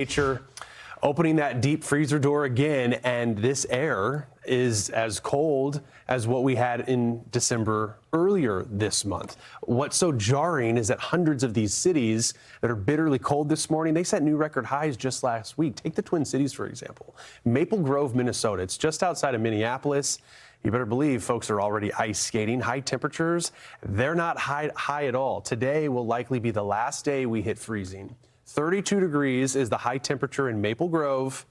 Nature opening that deep freezer door again, and this air is as cold as what we had in December earlier this month. What's so jarring is that hundreds of these cities that are bitterly cold this morning, they set new record highs just last week. Take the Twin Cities, for example. Maple Grove, Minnesota. It's just outside of Minneapolis. You better believe folks are already ice skating. High temperatures, they're not high at all. Today will likely be the last day we hit freezing. 32 degrees is the high temperature in Maple Grove,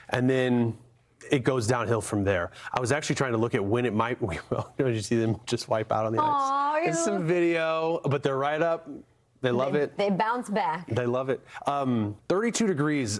and then it goes downhill from there. I was actually trying to look at when it might. Did you see them just wipe out on the ice? It's some video, but they're right up. They love it. They bounce back. They love it. 32 degrees.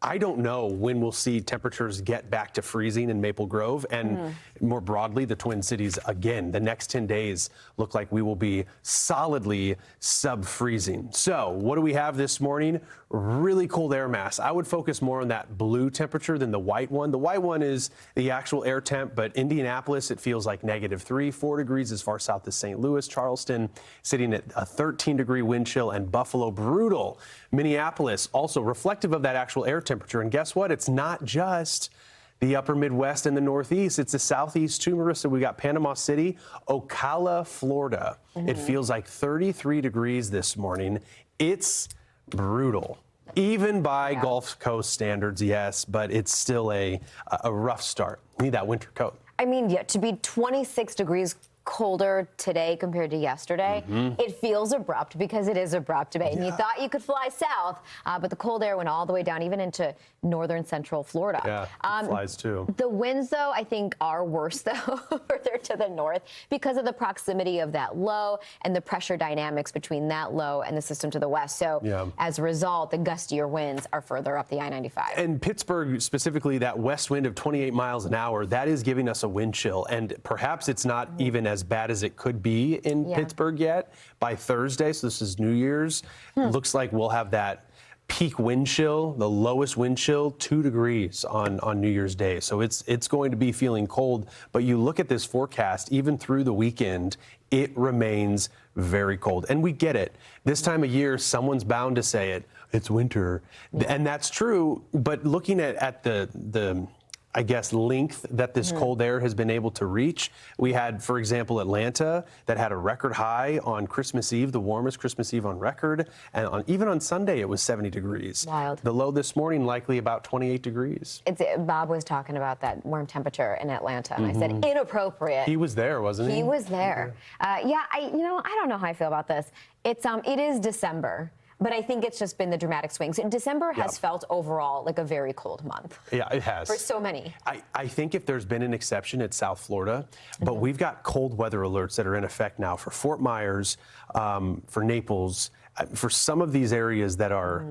I don't know when we'll see temperatures get back to freezing in Maple Grove and more broadly the Twin Cities again. The next 10 days look like we will be solidly sub-freezing. So what do we have this morning? Really cold air mass. I would focus more on that blue temperature than the white one. The white one is the actual air temp, but Indianapolis, it feels like -3, 4 degrees as far south as St. Louis. Charleston sitting at a 13-degree wind chill, and Buffalo brutal. Minneapolis also reflective of that actual air temperature. And guess what? It's not just the upper Midwest and the Northeast. It's the Southeast too, Marissa. We got Panama City, Ocala, Florida. It feels like 33 degrees this morning. It's brutal. Even by Gulf Coast standards, yes, but it's still a rough start. You need that winter coat. I mean, to be 26 degrees colder today compared to yesterday, it feels abrupt because it is abrupt today. And you thought you could fly south, but the cold air went all the way down, even into northern central Florida. Yeah, it flies too. The winds, though, I think are worse, though, further to the north because of the proximity of that low and the pressure dynamics between that low and the system to the west. So as a result, the gustier winds are further up the I-95. And Pittsburgh, specifically, that west wind of 28 miles an hour, that is giving us a wind chill. And perhaps it's not even as bad as it could be in Pittsburgh yet by Thursday. So this is New Year's. It looks like we'll have that peak wind chill, the lowest wind chill, 2 degrees on New Year's Day. So it's going to be feeling cold. But you look at this forecast, even through the weekend, it remains very cold. And we get it. This time of year, someone's bound to say it. It's winter. And that's true. But looking at the I guess, length that this cold air has been able to reach. We had, for example, Atlanta that had a record high on Christmas Eve, the warmest Christmas Eve on record. And even on Sunday, it was 70 degrees. Wild. The low this morning, likely about 28 degrees. Bob was talking about that warm temperature in Atlanta, and I said, inappropriate. He was there, wasn't he? He was there. I don't know how I feel about this. It is December. But I think it's just been the dramatic swings. And December has felt overall like a very cold month. Yeah, it has. For so many. I think if there's been an exception, it's South Florida. But we've got cold weather alerts that are in effect now for Fort Myers, for Naples, for some of these areas that are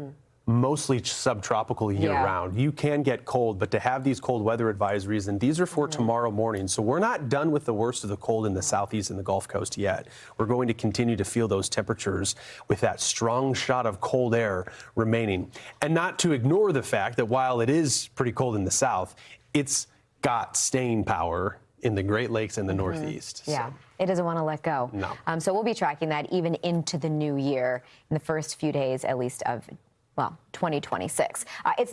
mostly subtropical year-round. You can get cold, but to have these cold weather advisories, and these are for tomorrow morning. So we're not done with the worst of the cold in the Southeast and the Gulf Coast yet. We're going to continue to feel those temperatures with that strong shot of cold air remaining. And not to ignore the fact that while it is pretty cold in the South, it's got staying power in the Great Lakes and the Northeast. Yeah, it doesn't want to let go. No. So we'll be tracking that even into the new year in the first few days, at least, of 2026. It's